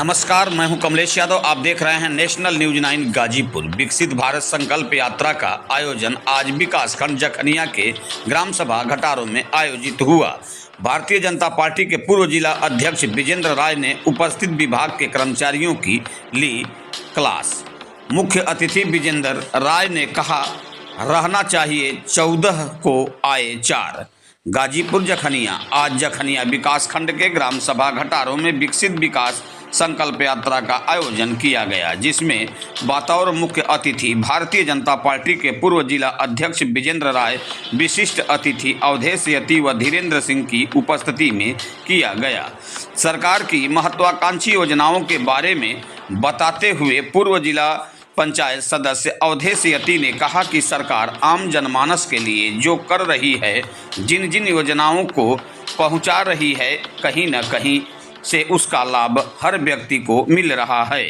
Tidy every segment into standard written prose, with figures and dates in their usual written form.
नमस्कार, मैं हूं कमलेश यादव। आप देख रहे हैं नेशनल न्यूज 9 गाजीपुर। विकसित भारत संकल्प यात्रा का आयोजन आज विकासखंड जखनिया के ग्राम सभा घटारों में आयोजित हुआ। भारतीय जनता पार्टी के पूर्व जिला अध्यक्ष विजेंद्र राय ने उपस्थित विभाग के कर्मचारियों की ली क्लास। मुख्य अतिथि विजेंद्र राय ने कहा, रहना चाहिए 14 को आए 4। गाजीपुर जखनिया। आज जखनिया विकासखंड के ग्राम सभा घटारों में विकसित विकास संकल्प यात्रा का आयोजन किया गया, जिसमें बतौर मुख्य अतिथि भारतीय जनता पार्टी के पूर्व जिला अध्यक्ष विजेंद्र राय, विशिष्ट अतिथि अवधेश यति व धीरेन्द्र सिंह की उपस्थिति में किया गया। सरकार की महत्वाकांक्षी योजनाओं के बारे में बताते हुए पूर्व जिला पंचायत सदस्य अवधेश यति ने कहा कि सरकार आम जनमानस के लिए जो कर रही है, जिन जिन योजनाओं को पहुंचा रही है, कहीं न कहीं से उसका लाभ हर व्यक्ति को मिल रहा है।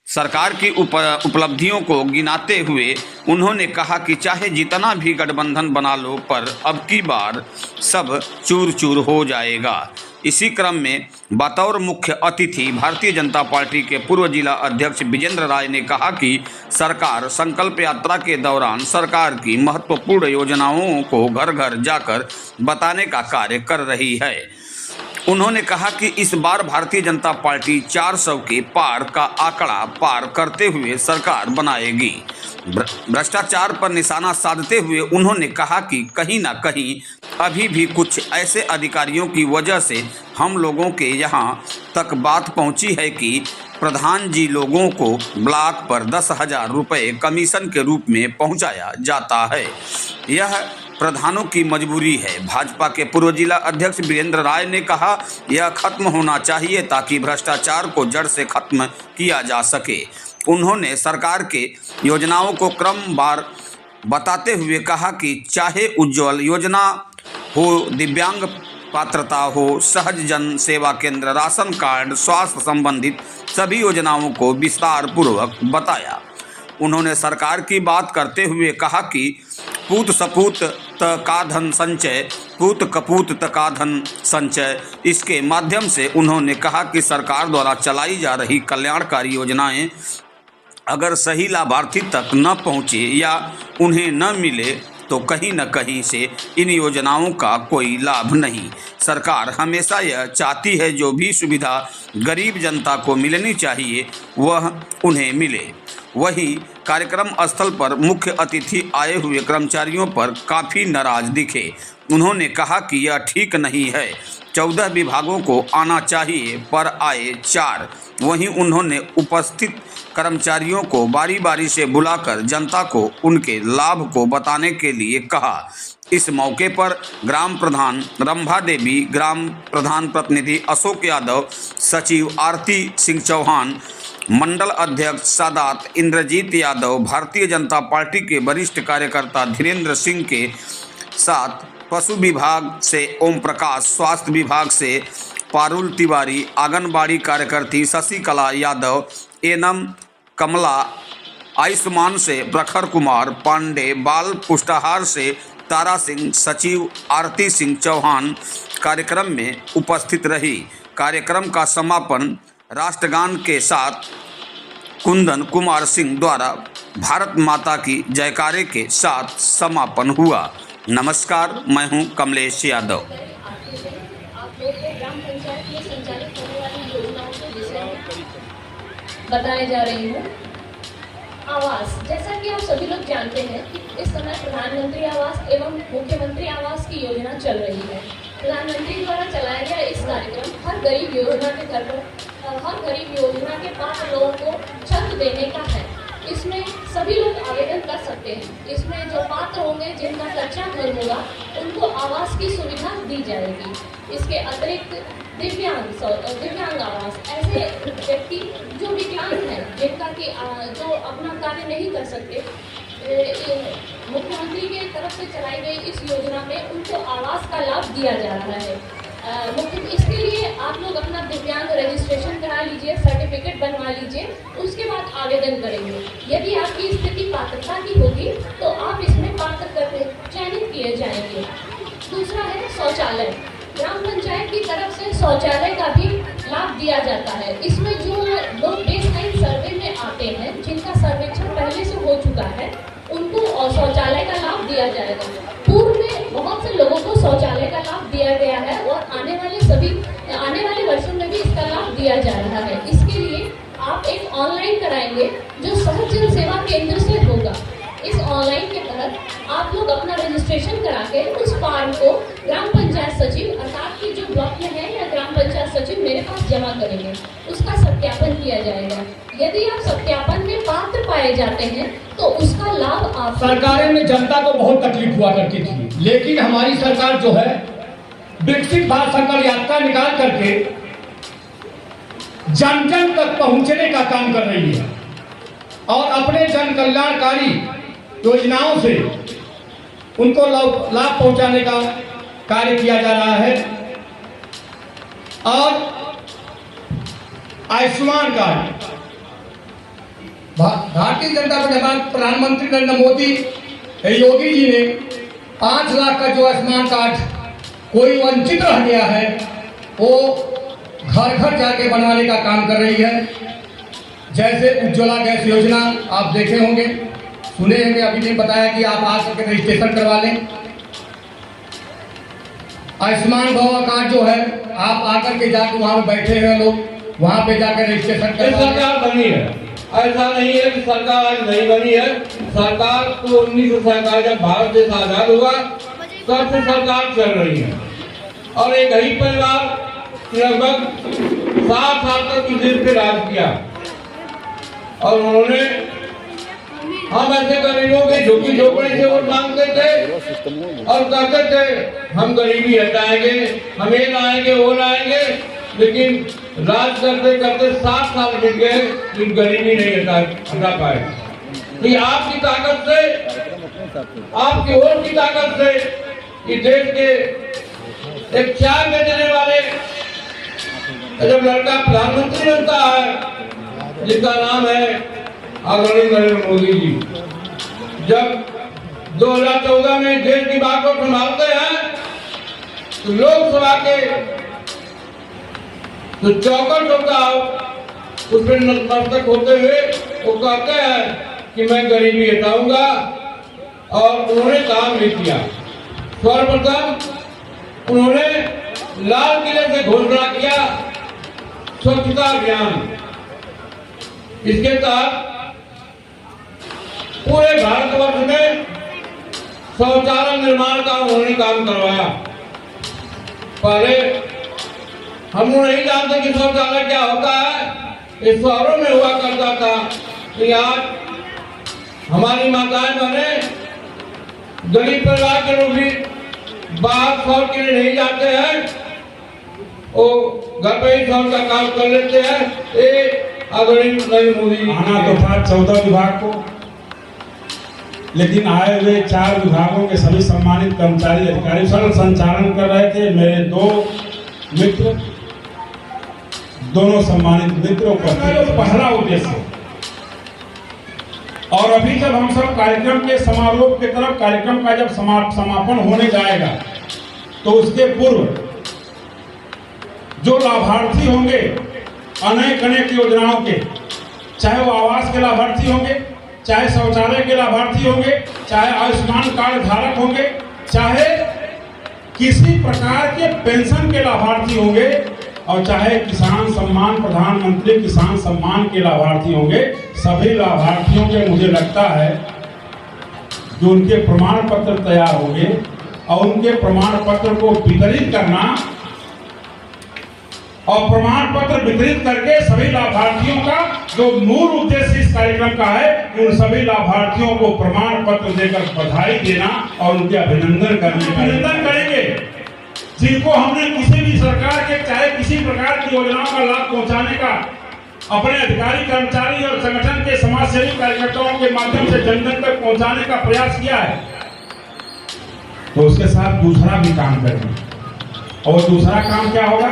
सरकार की उपलब्धियों को गिनाते हुए उन्होंने कहा कि चाहे जितना भी गठबंधन बना लो, पर अब की बार सब चूर चूर हो जाएगा। इसी क्रम में बतौर मुख्य अतिथि भारतीय जनता पार्टी के पूर्व जिला अध्यक्ष विजेंद्र राय ने कहा कि सरकार संकल्प यात्रा के दौरान सरकार की महत्वपूर्ण योजनाओं को घर घर जाकर बताने का कार्य कर रही है। उन्होंने कहा कि इस बार भारतीय जनता पार्टी 400 के पार का आंकड़ा पार करते हुए सरकार बनाएगी। भ्रष्टाचार पर निशाना साधते हुए उन्होंने कहा कि कहीं ना कहीं अभी भी कुछ ऐसे अधिकारियों की वजह से हम लोगों के यहाँ तक बात पहुँची है कि प्रधान जी लोगों को ब्लॉक पर 10,000 रुपये कमीशन के रूप में पहुँचाया जाता है। यह प्रधानों की मजबूरी है। भाजपा के पूर्व जिला अध्यक्ष वीरेंद्र राय ने कहा, यह खत्म होना चाहिए ताकि भ्रष्टाचार को जड़ से खत्म किया जा सके। उन्होंने सरकार के योजनाओं को क्रमवार बताते हुए कहा कि चाहे उज्ज्वल योजना हो, दिव्यांग पात्रता हो, सहज जन सेवा केंद्र, राशन कार्ड, स्वास्थ्य संबंधित सभी योजनाओं को विस्तार पूर्वक बताया। उन्होंने सरकार की बात करते हुए कहा कि पूत सपूत त का धन संचय, पूत कपूत त का धन संचय। इसके माध्यम से उन्होंने कहा कि सरकार द्वारा चलाई जा रही कल्याणकारी योजनाएं अगर सही लाभार्थी तक न पहुँचे या उन्हें न मिले तो कहीं न कहीं से इन योजनाओं का कोई लाभ नहीं। सरकार हमेशा यह चाहती है जो भी सुविधा गरीब जनता को मिलनी चाहिए वह उन्हें मिले। वहीं कार्यक्रम स्थल पर मुख्य अतिथि आए हुए कर्मचारियों पर काफ़ी नाराज दिखे। उन्होंने कहा कि यह ठीक नहीं है, 14 विभागों को आना चाहिए पर आए 4। वहीं उन्होंने उपस्थित कर्मचारियों को बारी बारी से बुलाकर जनता को उनके लाभ को बताने के लिए कहा। इस मौके पर ग्राम प्रधान रंभा देवी, ग्राम प्रधान प्रतिनिधि अशोक यादव, सचिव आरती सिंह चौहान, मंडल अध्यक्ष सादात इंद्रजीत यादव, भारतीय जनता पार्टी के वरिष्ठ कार्यकर्ता धीरेन्द्र सिंह के साथ पशु विभाग से ओम प्रकाश, स्वास्थ्य विभाग से पारुल तिवारी, आंगनबाड़ी कार्यकर्ती शशिकला यादव, एनम कमला, आयुष्मान से प्रखर कुमार पांडे, बाल पुष्टाहार से तारा सिंह, सचिव आरती सिंह चौहान कार्यक्रम में उपस्थित रही। कार्यक्रम का समापन राष्ट्रगान के साथ कुंदन कुमार सिंह द्वारा भारत माता की जयकारे के साथ समापन हुआ। नमस्कार, मैं हूं कमलेश यादव। बताए जा रही हूँ। आवास, जैसा कि आप सभी लोग जानते हैं कि इस समय प्रधानमंत्री आवास एवं मुख्यमंत्री आवास की योजना चल रही है। प्रधानमंत्री द्वारा चलाया गया इस कार्यक्रम हर गरीब योजना के घर पर हर गरीब योजना के पात्र लोगों को छत देने का है। इसमें सभी लोग आवेदन कर सकते हैं। इसमें जो पात्र होंगे, जिनका कच्चा घर होगा, उनको आवास की सुविधा दी जाएगी। इसके अतिरिक्त दिव्यांग आवास, ऐसे व्यक्ति जो विकलांग हैं, जिनका कि जो अपना कार्य नहीं कर सकते, मुख्यमंत्री के तरफ से चलाई गई इस योजना में उनको आवास का लाभ दिया जा रहा है। इसके लिए आप लोग अपना दिव्यांग रजिस्ट्रेशन करा लीजिए, सर्टिफिकेट बनवा लीजिए, उसके बाद आवेदन करेंगे। यदि आपकी स्थिति पात्रता की होगी तो आप इसमें पात्र करके चयनित किए जाएंगे। दूसरा है शौचालय। ग्राम पंचायत की तरफ से शौचालय का भी लाभ दिया जाता है। इसमें जो लोग बेसलाइन सर्वे में आते हैं, जिनका सर्वेक्षण पहले से हो चुका है, उनको शौचालय का लाभ दिया जाएगा। पूर्व में बहुत से लोगों को शौचालय का लाभ दिया गया है और आने वाले वर्षों में भी इसका लाभ दिया जा रहा है। इसके लिए आप एक ऑनलाइन कराएंगे जो सहज जन सेवा केंद्र से होगा। इस ऑनलाइन के तहत आप लोग अपना रजिस्ट्रेशन करा के उस फॉर्म को ग्राम पंचायत सचिव अर्थात की जो ब्लॉक में है या ग्राम पंचायत सचिव मेरे पास जमा करेंगे। उसका सत्यापन किया जाएगा। यदि आप सत्यापन में पात्र पाए जाते हैं तो उसका लाभ आप। सरकारें में जनता को बहुत तकलीफ हुआ करती थी, लेकिन हमारी सरकार जो है विकसित भारत संकल्प यात्रा निकाल करके जन जन तक पहुंचने का काम कर रही है और अपने जन कल्याणकारी योजनाओं से उनको लाभ पहुंचाने का कार्य किया जा रहा है। और आयुष्मान कार्ड भारतीय जनता पार्टी प्रधानमंत्री नरेंद्र मोदी योगी जी ने 5 लाख का जो आयुष्मान कार्ड कोई वंचित रह गया है वो घर घर जाके बनाने का काम कर रही है। जैसे उज्ज्वला गैस योजना आप देखे होंगे, सुने होंगे, अभी ने बताया कि आप आ करके रजिस्ट्रेशन करवा लें। आयुष्मान भव कार्ड जो है आप आकर के जाकर वहां पे बैठे हैं लोग, वहां पे जाकर रजिस्ट्रेशन करवा लें। सरकार बनी है, ऐसा नहीं है कि सरकार आज नहीं बनी है। सरकार तो 1947 जब भारत देश आजाद हुआ तब से सरकार चल रही है और एक ही परिवार लगभग 7 साल तक इस देश पे राज किया और उन्होंने हम ऐसे गरीबों के झुकी झोपड़ी से वोट मांगते थे और कहते थे हम गरीबी हटाएंगे, हम ये लाएंगे वो लाएंगे, लेकिन राज करते करते 7 साल बीत गए लेकिन गरीबी नहीं हटा पाए। तो आपकी ताकत से, आपकी वोट की ताकत से इस देश के एक चाय बेचने वाले जब लड़का प्रधानमंत्री बनता है जिसका नाम है आदरणीय नरेंद्र मोदी जी, जब 2014 में देश की बात को संभालते हैं तो लोकसभा के जो चौकट होता है उसमें नतमस्तक होते हुए वो कहते हैं कि मैं गरीबी हटाऊंगा और उन्होंने काम नहीं किया। सर्वप्रथम उन्होंने लाल किले से घोषणा किया स्वच्छता अभियान। इसके तहत पूरे भारतवर्ष में शौचालय निर्माण का उन्होंने काम करवाया। पहले हम नहीं जानते कि शौचालय क्या होता है, इस शहरों में हुआ करता था। कि आज हमारी माताएं बहने गरीब परिवार के लोग भी बाहर शौच के लिए नहीं जाते हैं, वो घर पे ही शौच का काम कर लेते हैं। आदरणीय नरेंद्र मोदी आना तो था 14 विभाग को, लेकिन आए हुए 4 विभागों के सभी सम्मानित कर्मचारी अधिकारी सरल संचालन कर रहे थे। मेरे 2 मित्र, दोनों सम्मानित मित्रों का पहला उद्देश्य। और अभी जब हम सब कार्यक्रम के समारोह की तरफ कार्यक्रम का जब समापन होने जाएगा तो उसके पूर्व जो लाभार्थी होंगे अनेक योजनाओं के, चाहे वो आवास के लाभार्थी होंगे, चाहे शौचालय के लाभार्थी होंगे, चाहे आयुष्मान कार्ड धारक होंगे, चाहे किसी प्रकार के पेंशन के लाभार्थी होंगे और चाहे किसान सम्मान, प्रधानमंत्री किसान सम्मान के लाभार्थी होंगे, सभी लाभार्थियों के मुझे लगता है जो उनके प्रमाण पत्र तैयार होंगे और उनके प्रमाण पत्र को वितरित करना और प्रमाण पत्र वितरित करके सभी लाभार्थियों का जो मूल उद्देश्य इस कार्यक्रम का है, उन सभी लाभार्थियों को प्रमाण पत्र देकर बधाई देना और उनके अभिनंदन करेंगे जिनको हमने किसी भी सरकार के चाहे किसी प्रकार की योजनाओं का लाभ पहुंचाने का अपने अधिकारी, कर्मचारी और संगठन के समाजसेवी कार्यकर्ताओं के माध्यम से जन जन तक पहुंचाने का प्रयास किया है। तो उसके साथ दूसरा भी काम करेंगे और दूसरा काम क्या होगा?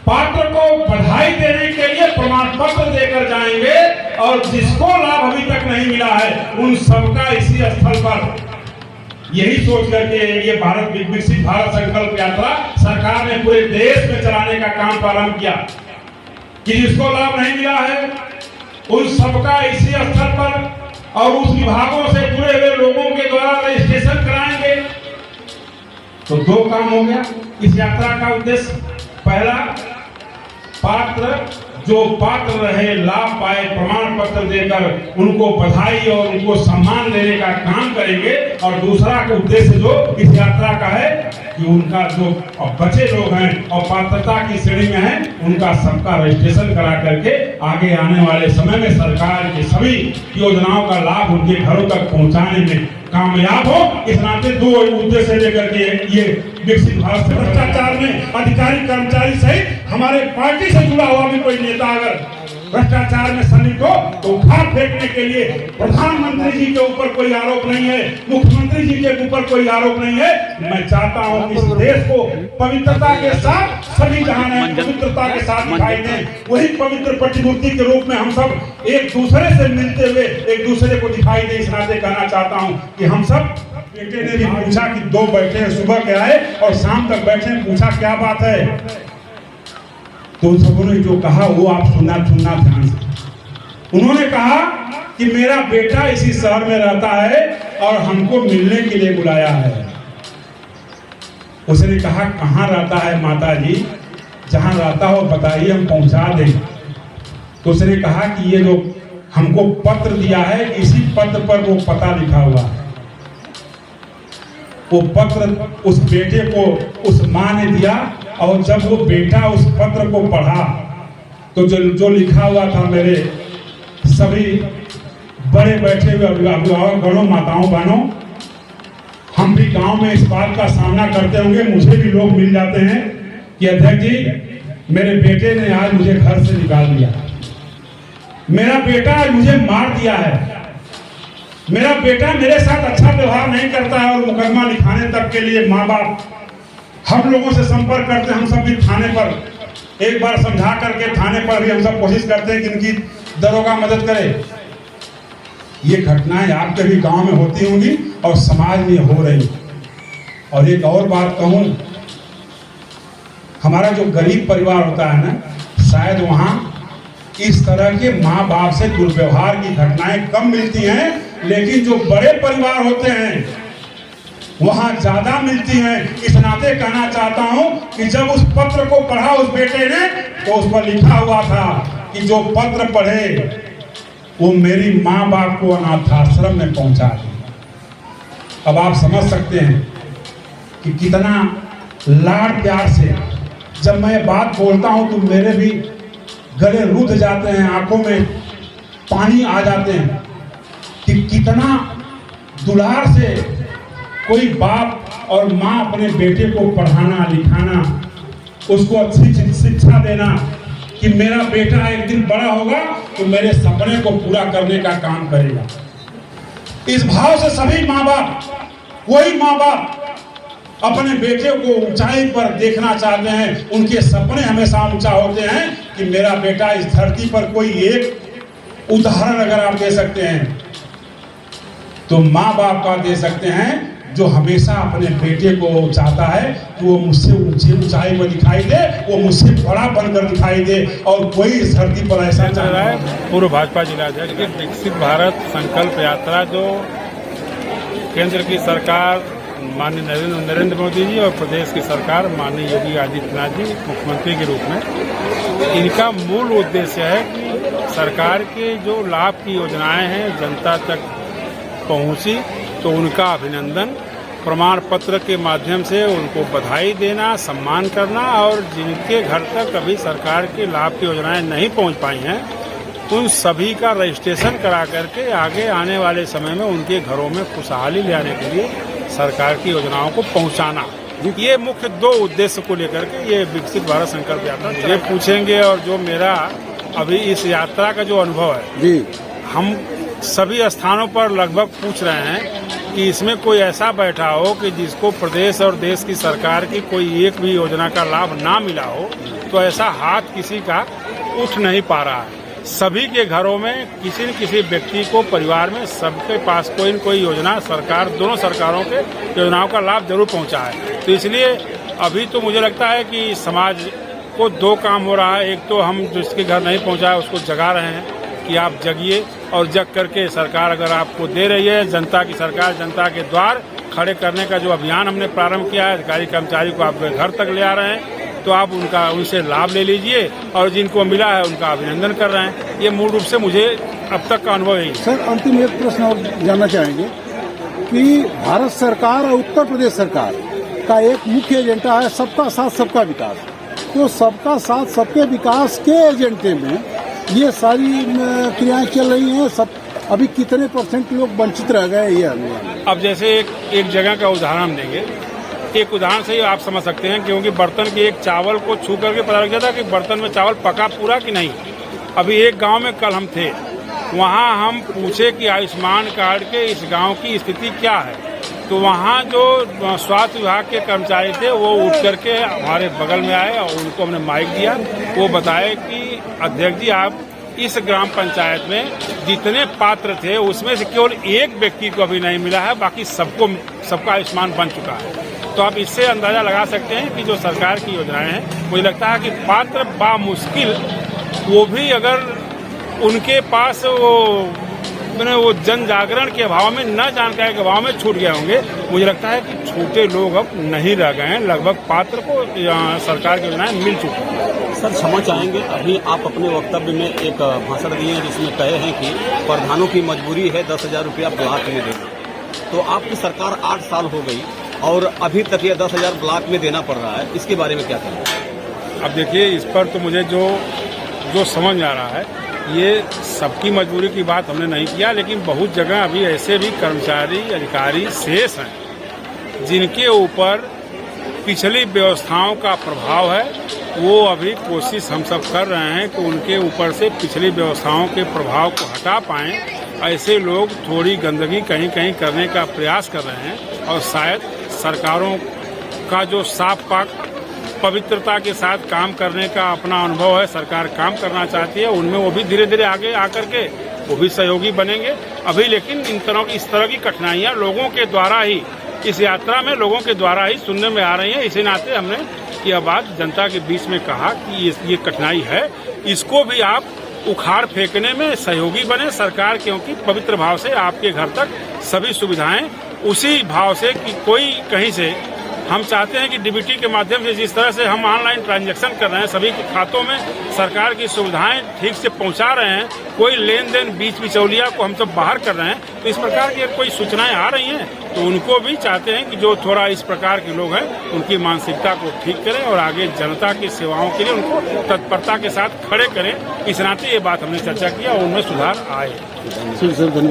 पात्र को बधाई देने के लिए प्रमाण पत्र देकर जाएंगे और जिसको लाभ अभी तक नहीं मिला है उन सबका इसी स्थल पर यही सोच करके ये भारत विकसित भारत संकल्प यात्रा सरकार ने पूरे देश में चलाने का काम प्रारंभ किया कि जिसको लाभ नहीं मिला है उन सबका इसी स्तर पर और उस विभागों से जुड़े हुए लोगों के द्वारा रजिस्ट्रेशन कराएंगे। तो दो काम हो गया इस यात्रा का उद्देश्य। पहला, जो पात्र रहे लाभ पाए प्रमाण पत्र देकर उनको बधाई और उनको सम्मान देने का काम करेंगे। और दूसरा उद्देश्य जो इस यात्रा का है कि उनका जो बचे लोग हैं और पात्रता की श्रेणी में हैं उनका सबका रजिस्ट्रेशन करा करके आगे आने वाले समय में सरकार की सभी योजनाओं का लाभ उनके घरों तक पहुंचाने में कामयाब हो। इस नाते दो उद्देश्य लेकर के ये विकसित भारत से भ्रष्टाचार में अधिकारी कर्मचारी सहित हमारे पार्टी से जुड़ा हुआ भी कोई नेता अगर भ्रष्टाचार में संलिप्त हो तो उठा फेंकने के लिए प्रधानमंत्री जी के ऊपर कोई आरोप नहीं है, मुख्यमंत्री जी के ऊपर कोई आरोप नहीं है। मैं चाहता हूं कि इस देश को पवित्रता के साथ सभी जहां है पवित्रता के साथ दिखाई दें। वही पवित्र प्रतिमूर्ति के रूप में हम सब एक दूसरे से मिलते हुए एक दूसरे को दिखाई दे। इस नाते कहना चाहता हूं कि हम सब बेटे ने भी पूछा कि दो बैठे हैं, सुबह के आए और शाम तक बैठे, पूछा क्या बात है, तो उन सबों ने जो कहा वो आप सुनना ध्यान से। उन्होंने कहा कि मेरा बेटा इसी शहर में रहता है और हमको मिलने के लिए बुलाया है। उसने कहा कहाँ रहता है माता जी, जहां रहता हो बताइए हम पहुंचा देंगे। तो उसने कहा कि ये जो हमको पत्र दिया है इसी पत्र पर वो पता लिखा हुआ है। वो पत्र उस बेटे को उस माँ ने दिया और जब वो बेटा उस पत्र को पढ़ा तो जो लिखा हुआ था, मेरे सभी बड़े बैठे हुए अभिभावक गणों, माताओं, बहनों, हम भी गांव में इस बात का सामना करते होंगे। मुझे भी लोग मिल जाते हैं कि अध्यक्ष जी मेरे बेटे ने आज मुझे घर से निकाल दिया, मेरा बेटा आज मुझे मार दिया है, मेरा बेटा मेरे साथ अच्छा व्यवहार नहीं करता है। और मुकदमा लिखाने तक के लिए माँ बाप हम लोगों से संपर्क करते हैं। हम सब भी थाने पर एक बार समझा करके थाने पर भी हम सब कोशिश करते हैं कि इनकी दरोगा मदद करे। ये घटनाएं आपके भी गांव में होती होंगी और समाज में हो रही। और एक और बात कहूं, हमारा जो गरीब परिवार होता है ना, शायद वहां इस तरह के माँ बाप से दुर्व्यवहार की घटनाएं कम मिलती हैं, लेकिन जो बड़े परिवार होते हैं वहां ज्यादा मिलती हैं। इस नाते कहना चाहता हूं कि जब उस पत्र को पढ़ा उस बेटे ने तो उस पर लिखा हुआ था कि जो पत्र पढ़े वो मेरी माँ बाप को अनाथाश्रम में पहुंचा दे। अब आप समझ सकते हैं कि कितना लाड प्यार से जब मैं बात बोलता हूं तो मेरे भी गले रुध जाते हैं, आंखों में पानी आ जाते हैं कि कितना दुलार से कोई बाप और माँ अपने बेटे को पढ़ाना लिखाना, उसको अच्छी शिक्षा देना कि मेरा बेटा एक दिन बड़ा होगा तो मेरे सपने को पूरा करने का काम करेगा। इस भाव से सभी माँ बाप, वही माँ बाप अपने बेटे को ऊंचाई पर देखना चाहते हैं। उनके सपने हमेशा ऊंचा होते हैं कि मेरा बेटा इस धरती पर कोई एक उदाहरण अगर आप दे सकते हैं तो माँ बाप का दे सकते हैं, जो हमेशा अपने बेटे को चाहता है कि वो मुझसे ऊंचाई पर दिखाई दे, वो मुझसे बड़ा बनकर दिखाई दे और कोई इस धरती पर ऐसा चाह रहा है। पूर्व भाजपा जिला अध्यक्ष की विकसित भारत संकल्प यात्रा जो केंद्र की सरकार माननीय नरेंद्र मोदी जी और प्रदेश की सरकार माननीय योगी आदित्यनाथ जी मुख्यमंत्री के रूप में, इनका मूल उद्देश्य है कि सरकार के जो लाभ की योजनाएं हैं जनता तक पहुंची तो उनका अभिनंदन, प्रमाण पत्र के माध्यम से उनको बधाई देना, सम्मान करना, और जिनके घर तक अभी सरकार के लाभ की योजनाएं नहीं पहुंच पाई हैं उन सभी का रजिस्ट्रेशन करा करके आगे आने वाले समय में उनके घरों में खुशहाली ले आने के लिए सरकार की योजनाओं को पहुंचाना, ये मुख्य दो उद्देश्य को लेकर के ये विकसित भारत संकल्प यात्रा ये पूछेंगे। और जो मेरा अभी इस यात्रा का जो अनुभव है जी, हम सभी स्थानों पर लगभग पूछ रहे हैं कि इसमें कोई ऐसा बैठा हो कि जिसको प्रदेश और देश की सरकार की कोई एक भी योजना का लाभ ना मिला हो, तो ऐसा हाथ किसी का उठ नहीं पा रहा है। सभी के घरों में किसी न किसी व्यक्ति को, परिवार में सबके पास कोई न कोई योजना सरकार, दोनों सरकारों के योजनाओं का लाभ जरूर पहुंचा है। तो इसलिए अभी तो मुझे लगता है कि समाज को दो काम हो रहा है। एक तो हम जिसके घर नहीं पहुंचा है उसको जगा रहे हैं कि आप जगिए, और जग करके सरकार अगर आपको दे रही है, जनता की सरकार, जनता के द्वार खड़े करने का जो अभियान हमने प्रारंभ किया है, अधिकारी कर्मचारी को आपके घर तक ले आ रहे हैं, तो आप उनसे लाभ ले लीजिए, और जिनको मिला है उनका अभिनंदन कर रहे हैं। ये मूल रूप से मुझे अब तक का अनुभव है। सर, अंतिम एक प्रश्न और जानना चाहेंगे कि भारत सरकार और उत्तर प्रदेश सरकार का एक मुख्य एजेंडा है सबका साथ सबका विकास। तो सबका साथ सबके विकास के एजेंडे में ये सारी क्रियाएं चल रही हैं। सब अभी कितने % लोग वंचित रह गए ये अभियान? अब जैसे एक जगह का उदाहरण देंगे, एक उदाहरण से ही आप समझ सकते हैं, क्योंकि बर्तन के एक चावल को छू करके पता लग जाता है कि बर्तन में चावल पका पूरा कि नहीं। अभी एक गांव में कल हम थे, वहां हम पूछे कि आयुष्मान कार्ड के इस गांव की स्थिति क्या है, तो वहां जो स्वास्थ्य विभाग के कर्मचारी थे वो उठ करके हमारे बगल में आए और उनको हमने माइक दिया। वो बताए कि अध्यक्ष जी, आप इस ग्राम पंचायत में जितने पात्र थे उसमें से केवल एक व्यक्ति को अभी नहीं मिला है, बाकी सबका आयुष्मान बन चुका है। तो आप इससे अंदाजा लगा सकते हैं कि जो सरकार की योजनाएं हैं, मुझे लगता है कि पात्र बामुश्किल वो भी अगर उनके पास वो जन जागरण के अभाव में, न जानकारी के अभाव में छूट गए होंगे। मुझे लगता है कि छोटे लोग अब नहीं रह गए हैं, लगभग पात्र को सरकार की योजनाएं मिल चुकी हैं। सर, क्षमा चाहेंगे, अभी आप अपने वक्तव्य में एक भाषण दिए हैं जिसमें कहे हैं कि प्रधानों की मजबूरी है 10,000 रुपया ब्लॉक में देना। तो आपकी सरकार 8 साल हो गई और अभी तक ये 10,000 ब्लॉक में देना पड़ रहा है, इसके बारे में क्या कहें? अब देखिए, इस पर तो मुझे जो समझ आ रहा है, ये सबकी मजबूरी की बात हमने नहीं किया, लेकिन बहुत जगह अभी ऐसे भी कर्मचारी, अधिकारी शेष हैं जिनके ऊपर पिछली व्यवस्थाओं का प्रभाव है। वो अभी कोशिश हम सब कर रहे हैं कि उनके ऊपर से पिछली व्यवस्थाओं के प्रभाव को हटा पाएं। ऐसे लोग थोड़ी गंदगी कहीं कहीं करने का प्रयास कर रहे हैं, और शायद सरकारों का जो साफ पाक पवित्रता के साथ काम करने का अपना अनुभव है, सरकार काम करना चाहती है, उनमें वो भी धीरे धीरे आगे आकर के वो भी सहयोगी बनेंगे। अभी लेकिन इस तरह की कठिनाइयां लोगों के द्वारा ही, इस यात्रा में लोगों के द्वारा ही सुनने में आ रही है। इसी नाते हमने यह बात जनता के बीच में कहा कि ये कठिनाई है, इसको भी आप उखाड़ फेंकने में सहयोगी बने सरकार, क्योंकि पवित्र भाव से आपके घर तक सभी सुविधाएं, उसी भाव से कि कोई कहीं से, हम चाहते हैं कि डीबीटी के माध्यम से जिस तरह से हम ऑनलाइन ट्रांजैक्शन कर रहे हैं, सभी के खातों में सरकार की सुविधाएं ठीक से पहुंचा रहे हैं, कोई लेन देन बीच बिचौलिया को हम सब बाहर कर रहे हैं। तो इस प्रकार की कोई सूचनाएं आ रही हैं तो उनको भी चाहते हैं कि जो थोड़ा इस प्रकार के लोग हैं उनकी मानसिकता को ठीक करें और आगे जनता की सेवाओं के लिए उनको तत्परता के साथ खड़े करें। इस नाते ये बात हमने चर्चा किया और उनमें सुधार आए। धन्यवाद।